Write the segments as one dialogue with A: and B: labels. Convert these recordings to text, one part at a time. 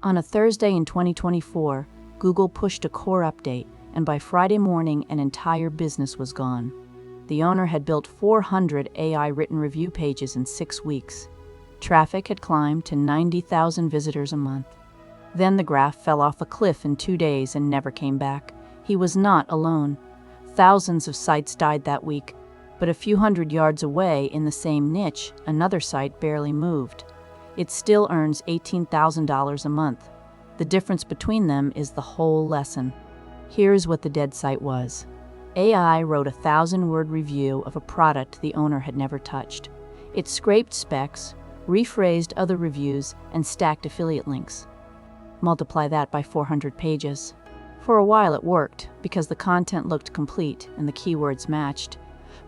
A: On a Thursday in 2024, Google pushed a core update, and by Friday morning, an entire business was gone. The owner had built 400 AI written review pages in 6 weeks. Traffic had climbed to 90,000 visitors a month. Then the graph fell off a cliff in 2 days and never came back. He was not alone. Thousands of sites died that week, but a few hundred yards away in the same niche, another site barely moved. It still earns $18,000 a month. The difference between them is the whole lesson. Here's what the dead site was. AI wrote a 1,000-word review of a product the owner had never touched. It scraped specs, rephrased other reviews, and stacked affiliate links. Multiply that by 400 pages. For a while it worked, because the content looked complete and the keywords matched.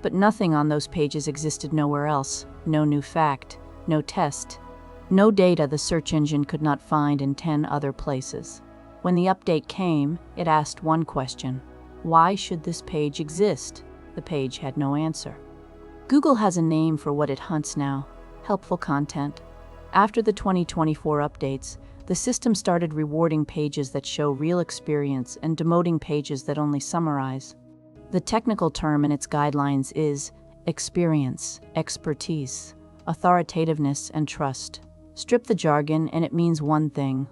A: But nothing on those pages existed nowhere else. No new fact, no test, no data the search engine could not find in 10 other places. When the update came, it asked one question: why should this page exist? The page had no answer. Google has a name for what it hunts now: helpful content. After the 2024 updates, the system started rewarding pages that show real experience and demoting pages that only summarize. The technical term in its guidelines is experience, expertise, authoritativeness, and trust. Strip the jargon and it means one thing.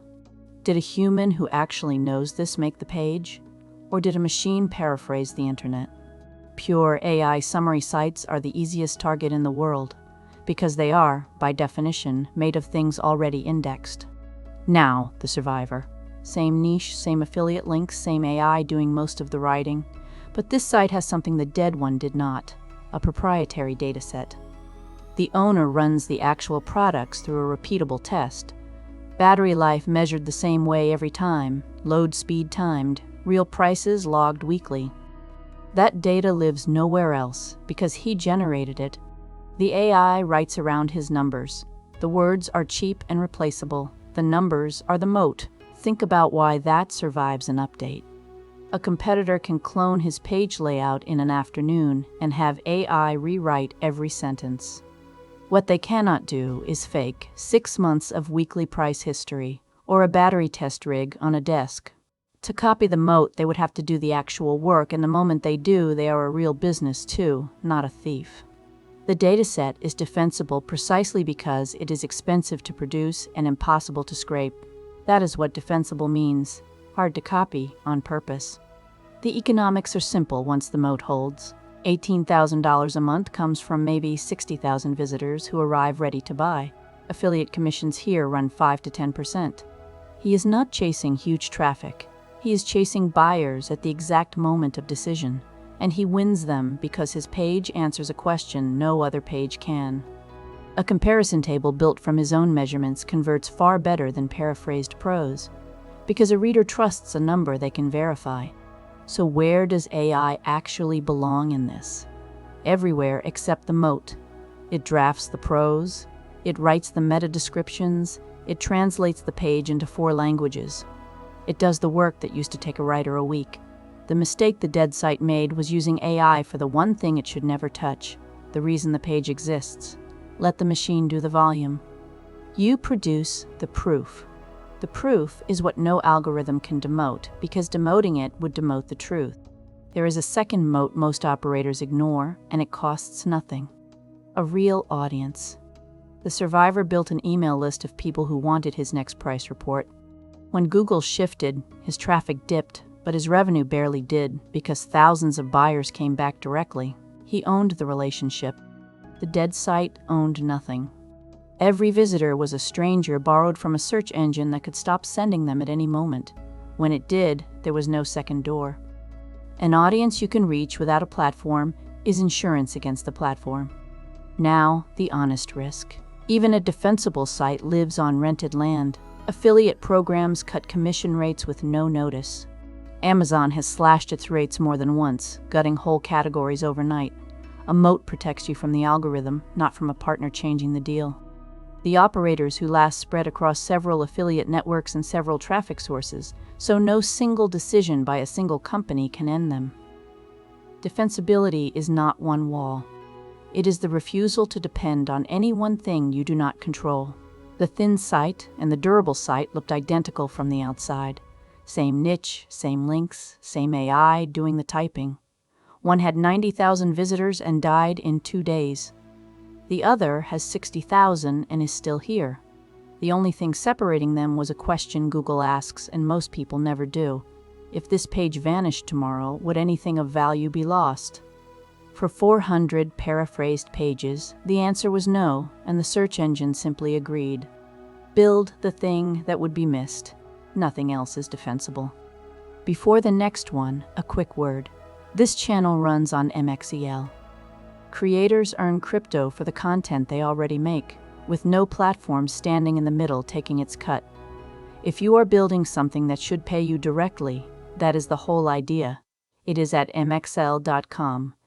A: Did a human who actually knows this make the page? Or did a machine paraphrase the internet? Pure AI summary sites are the easiest target in the world, because they are, by definition, made of things already indexed. Now, the survivor. Same niche, same affiliate links, same AI doing most of the writing. But this site has something the dead one did not: a proprietary dataset. The owner runs the actual products through a repeatable test. Battery life measured the same way every time, load speed timed, real prices logged weekly. That data lives nowhere else because he generated it. The AI writes around his numbers. The words are cheap and replaceable. The numbers are the moat. Think about why that survives an update. A competitor can clone his page layout in an afternoon and have AI rewrite every sentence. What they cannot do is fake 6 months of weekly price history or a battery test rig on a desk. To copy the moat, they would have to do the actual work, and the moment they do, they are a real business too, not a thief. The dataset is defensible precisely because it is expensive to produce and impossible to scrape. That is what defensible means: hard to copy on purpose. The economics are simple once the moat holds. $18,000 a month comes from maybe 60,000 visitors who arrive ready to buy. Affiliate commissions here run 5 to 10%. He is not chasing huge traffic. He is chasing buyers at the exact moment of decision, and he wins them because his page answers a question no other page can. A comparison table built from his own measurements converts far better than paraphrased prose, because a reader trusts a number they can verify. So where does AI actually belong in this? Everywhere except the moat. It drafts the prose, it writes the meta descriptions, it translates the page into 4 languages. It does the work that used to take a writer a week. The mistake the dead site made was using AI for the one thing it should never touch, the reason the page exists. Let the machine do the volume. You produce the proof. The proof is what no algorithm can demote, because demoting it would demote the truth. There is a second moat most operators ignore, and it costs nothing: a real audience. The survivor built an email list of people who wanted his next price report. When Google shifted, his traffic dipped, but his revenue barely did, because thousands of buyers came back directly. He owned the relationship. The dead site owned nothing. Every visitor was a stranger borrowed from a search engine that could stop sending them at any moment. When it did, there was no second door. An audience you can reach without a platform is insurance against the platform. Now, the honest risk. Even a defensible site lives on rented land. Affiliate programs cut commission rates with no notice. Amazon has slashed its rates more than once, gutting whole categories overnight. A moat protects you from the algorithm, not from a partner changing the deal. The operators who last spread across several affiliate networks and several traffic sources, so no single decision by a single company can end them. Defensibility is not one wall. It is the refusal to depend on any one thing you do not control. The thin site and the durable site looked identical from the outside. Same niche, same links, same AI doing the typing. One had 90,000 visitors and died in 2 days. The other has 60,000 and is still here. The only thing separating them was a question Google asks, and most people never do. If this page vanished tomorrow, would anything of value be lost? For 400 paraphrased pages, the answer was no, and the search engine simply agreed. Build the thing that would be missed. Nothing else is defensible. Before the next one, a quick word. This channel runs on MXEL. Creators earn crypto for the content they already make, with no platform standing in the middle taking its cut. If you are building something that should pay you directly, that is the whole idea. It is at mxel.com.